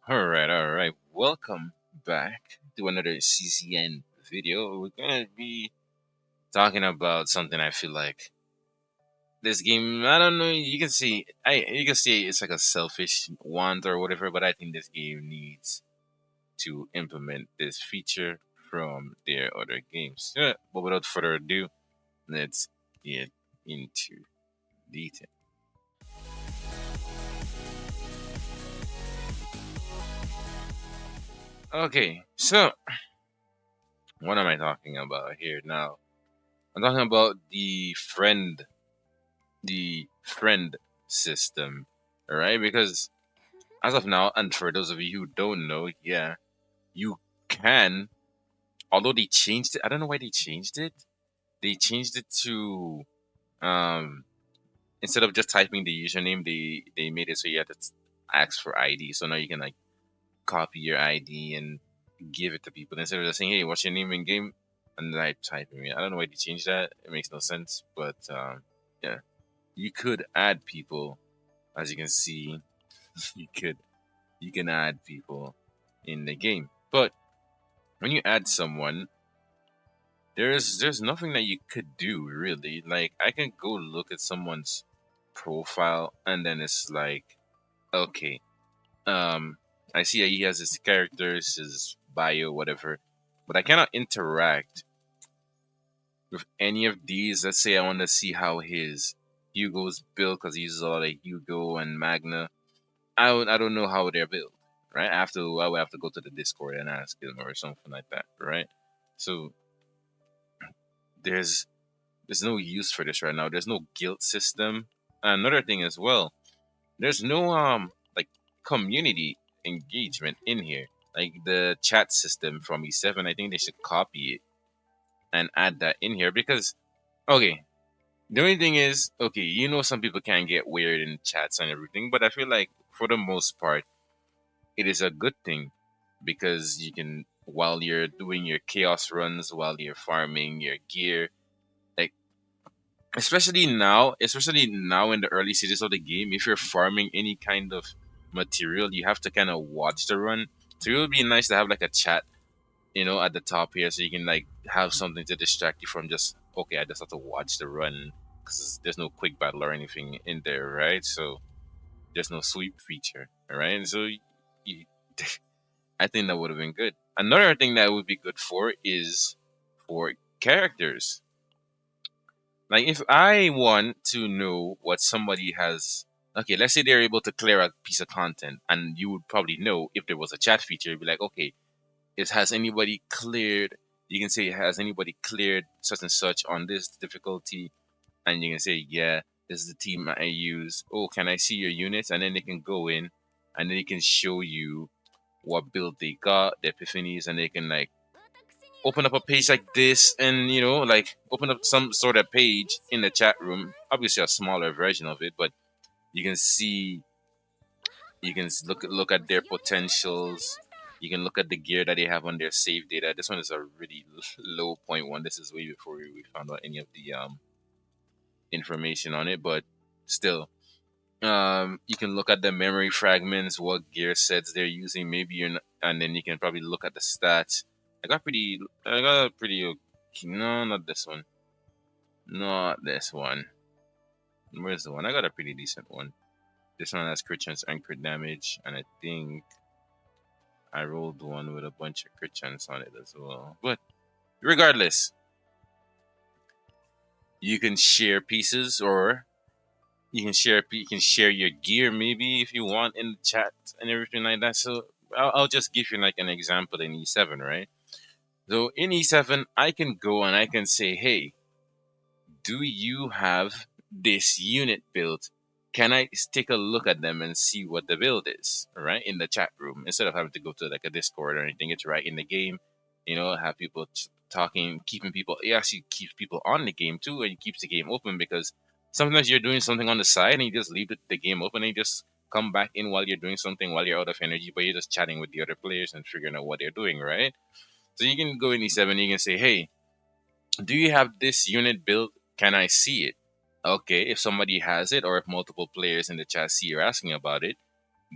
All right. Welcome back to another CCN video. We're gonna be talking about something I feel like this game. I don't know. You can see it's like a selfish want or whatever, but I think this game needs to implement this feature from their other games. But without further ado, let's get into detail. Okay, so what am I talking about here now? I'm talking about the friend system, all right? Because as of now, and for those of you who don't know, yeah, you can. Although they changed it, I don't know why they changed it. They changed it to um instead of just typing the username, they made it so you have to ask for ID. So now you can like copy your ID and give it to people instead of just saying, "Hey, what's your name in game?" and then I typing it. I don't know why they changed that. It makes no sense, but yeah, you could add people as you can see you could you can add people in the game. But when you add someone, there's nothing that you could do really. Like I can go look at someone's profile and then it's like, okay, um I see that he has his characters, his bio, whatever, but I cannot interact with any of these. Let's say I want to see how his Hugo's built because he uses a lot of Hugo and Magna. I don't know how they're built, right? I would have to go to the Discord and ask him or something like that, right? So there's there's no use for this right now. There's no guild system. Another thing as well, there's no like community engagement in here. Like the chat system from E7, I think they should copy it and add that in here because okay, the only thing is, okay, some people can get weird in chats and everything, but I feel like for the most part it is a good thing because you can while you're doing your chaos runs, while you're farming your gear, like especially now in the early stages of the game, if you're farming any kind of material, you have to kind of watch the run. So it would be nice to have like a chat, at the top here, so you can like have something to distract you from just okay, I just have to watch the run because there's no quick battle or anything in there, right? So there's no sweep feature, all right? And so you, I think that would have been good. Another thing that would be good for is for characters. Like if I want to know what somebody has, okay, let's say they're able to clear a piece of content, and you would probably know if there was a chat feature. You'd be like, okay, it has anybody cleared? You can say has anybody cleared such and such on this difficulty, and you can say, yeah, this is the team I use. Oh, can I see your units? And then they can go in, and then they can show you what build they got, their epiphanies, and they can like open up a page like this and like open up some sort of page in the chat room, obviously a smaller version of it, but you can see you can look at their potentials. You can look at the gear that they have on their save data. This one is a really low point one. This is way before we found out any of the information on it, but still, you can look at the memory fragments, what gear sets they're using. Maybe you're not, and then you can probably look at the stats. I got a pretty okay, no, not this one, not this one. Where's the one? I got a pretty decent one. This one has crit chance and crit damage, and I think I rolled one with a bunch of crit chance on it as well. But regardless, you can share pieces, or you can share your gear maybe if you want in the chat and everything like that. So I'll just give you like an example in E7, right? So in E7, I can go and I can say, hey, do you have this unit built? Can I take a look at them and see what the build is, right? In the chat room instead of having to go to like a Discord or anything. It's right in the game, have people talking, keeping people. It actually keeps people on the game too, and it keeps the game open because sometimes you're doing something on the side and you just leave the game open and you just come back in while you're doing something while you're out of energy, but you're just chatting with the other players and figuring out what they're doing, right? So you can go in E7, you can say, hey, do you have this unit built? Can I see it? Okay, if somebody has it or if multiple players in the chat see you're asking about it,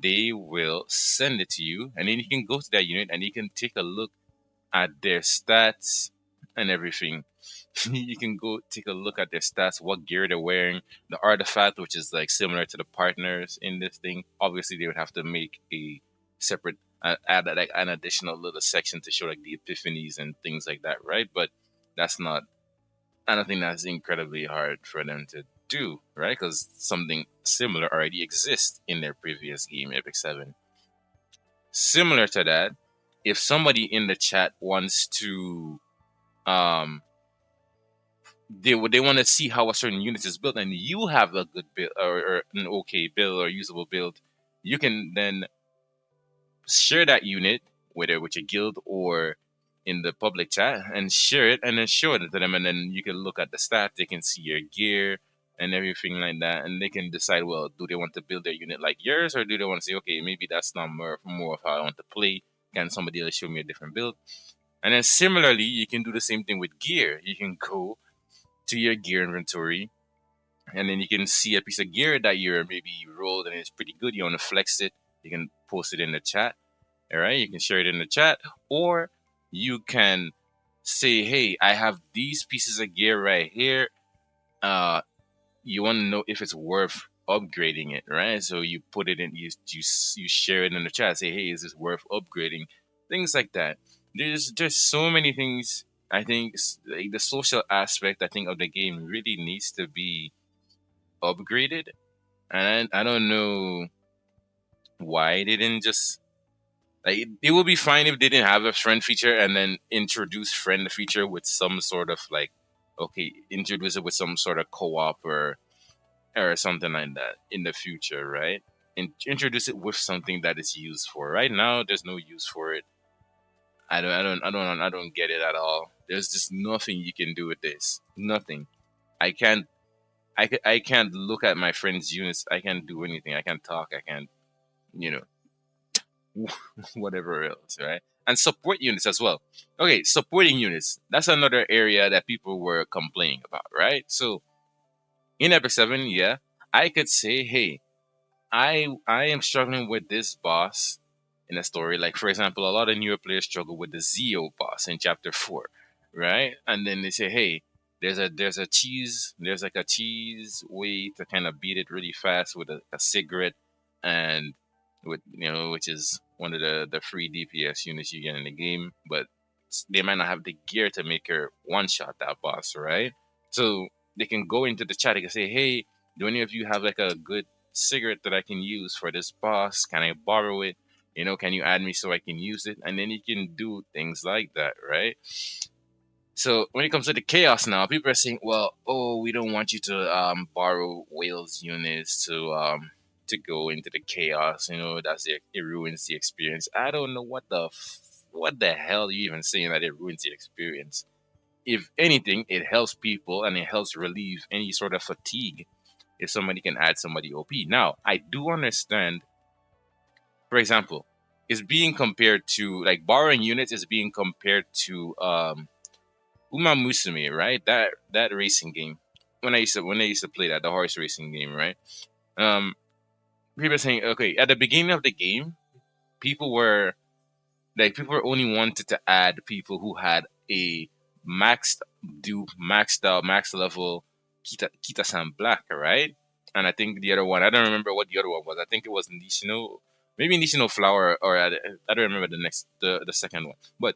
they will send it to you, and then you can go to that unit and you can take a look at their stats and everything. You can go take a look at their stats, what gear they're wearing, the artifact, which is like similar to the partners in this thing. Obviously, they would have to make a separate, add like an additional little section to show like the epiphanies and things like that, right? But that's not. I don't think that's incredibly hard for them to do, right? Because something similar already exists in their previous game, Epic Seven. Similar to that, if somebody in the chat wants to um they want to see how a certain unit is built and you have a good build or an okay build or usable build, you can then share that unit, whether with your guild or in the public chat, and share it and then show it to them, and then you can look at the stats, they can see your gear and everything like that, and they can decide, well, do they want to build their unit like yours, or do they want to say, okay, maybe that's not more of how I want to play, can somebody else show me a different build? And then similarly, you can do the same thing with gear. You can go to your gear inventory, and then you can see a piece of gear that you're maybe rolled and it's pretty good. You want to flex it, you can post it in the chat. All right, you can share it in the chat, or you can say, "Hey, I have these pieces of gear right here. Uh, you want to know if it's worth upgrading it, right? So you put it in, you share it in the chat. Say, "Hey, is this worth upgrading?" Things like that. There's so many things. I think like the social aspect, I think, of the game really needs to be upgraded, and I don't know why they didn't just like it would be fine if they didn't have a friend feature and then introduce friend feature with some sort of like, okay, introduce it with some sort of co-op or something like that in the future, right? And introduce it with something that is used for. Right now, there's no use for it. I don't get it at all. There's just nothing you can do with this. Nothing. I can't. I can't look at my friends' units. I can't do anything. I can't talk. I can't. You know, whatever else, right? And support units as well. Okay, supporting units. That's another area that people were complaining about, right? So in episode 7, yeah, I could say, hey, I am struggling with this boss in a story. Like for example, a lot of newer players struggle with the Zeo boss in chapter 4, right? And then they say, hey, there's like a cheese way to kind of beat it really fast with a cigarette and with which is one of the free DPS units you get in the game, but they might not have the gear to make her one shot that boss, right? So they can go into the chat. They can say, hey, do any of you have like a good cigarette that I can use for this boss? Can I borrow it? Can you add me so I can use it? And then you can do things like that, right? So when it comes to the chaos now, people are saying, well, oh, we don't want you to borrow whales units to go into the chaos. It ruins the experience. I don't know what the hell you even saying that it ruins the experience. If anything, it helps people and it helps relieve any sort of fatigue if somebody can add somebody OP. Now, I do understand, for example, is being compared to like borrowing units is being compared to Uma Musume, right? That racing game. When I used to play that, the horse racing game, right? Um People are saying, okay, at the beginning of the game, people were people were only wanted to add people who had a maxed out max level Kita-san Black, right? And I think the other one, I don't remember what the other one was. I think it was Nishino, maybe Nishino Flower, or I don't remember the second one. But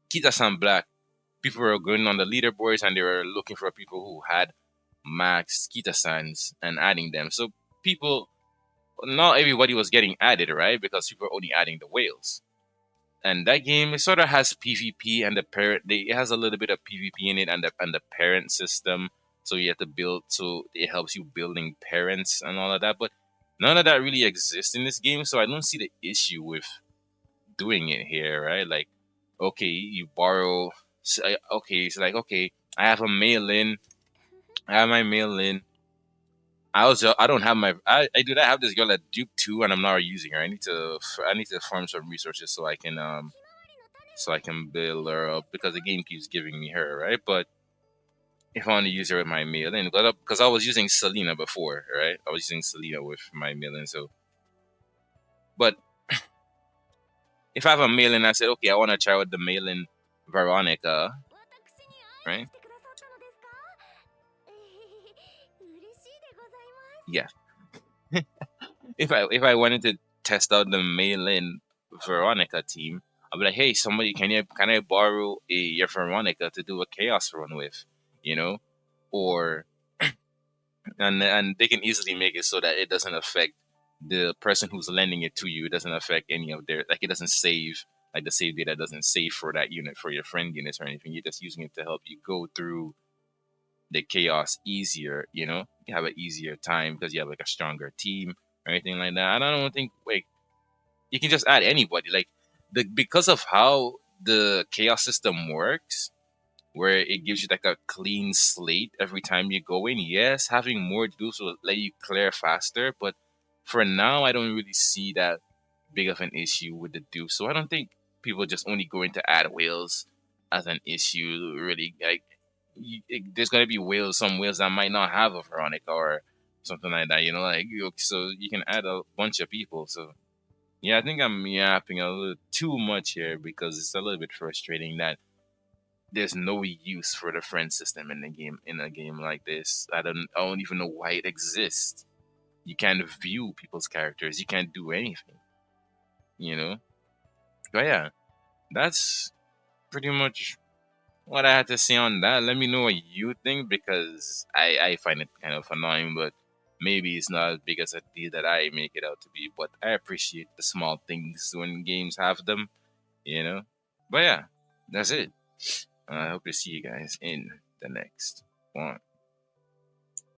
Kita-san Black, people were going on the leaderboards and they were looking for people who had max Kita-sans and adding them. So people, not everybody was getting added, right? Because people were only adding the whales. And that game, it sort of has PvP and it has a little bit of PvP in it, and the parent system. So you have to build, so it helps you building parents and all of that. But none of that really exists in this game, so I don't see the issue with doing it here, right? Like, okay, you borrow. Okay, it's like, okay, I have a mail in. I have my mail in. I don't have my I do not have this girl at Duke 2 and I'm not using her. I need to farm some resources so I can build her up because the game keeps giving me her, right? But if I want to use her with my mail in, because I was using Selena before, right? I was using Selena with my mail in, so But if I have a mail and I said, okay, I want to try with the mail in Veronica, 私に会いに right? 来てくださったのですか？嬉しいでございます。Yeah. If I wanted to test out the mail in Veronica team, I'd be like, hey, somebody, can I borrow your Veronica to do a chaos run with, you know, or and they can easily make it so that it doesn't affect the person who's lending it to you. It doesn't affect any of their, like, it doesn't save, like the save data doesn't save for that unit for your friend units or anything. You're just using it to help you go through the chaos easier. You have an easier time because you have like a stronger team or anything like that. And I don't think like you can just add anybody. Like the because of how the chaos system works, where it gives you like a clean slate every time you go in. Yes, having more dudes will let you clear faster, but for now, I don't really see that big of an issue with the dupe. So I don't think people just only going to add whales as an issue. Really, like there's gonna be whales, some whales that might not have a Veronica or something like that. So you can add a bunch of people. So yeah, I think I'm yapping a little too much here because it's a little bit frustrating that there's no use for the friend system in a game like this. I don't even know why it exists. You can't view people's characters. You can't do anything. You know. But yeah, that's pretty much what I had to say on that. Let me know what you think because I find it kind of annoying, but maybe it's not as big as a deal that I make it out to be. But I appreciate the small things when games have them. You know. But yeah, that's it. I hope to see you guys in the next one.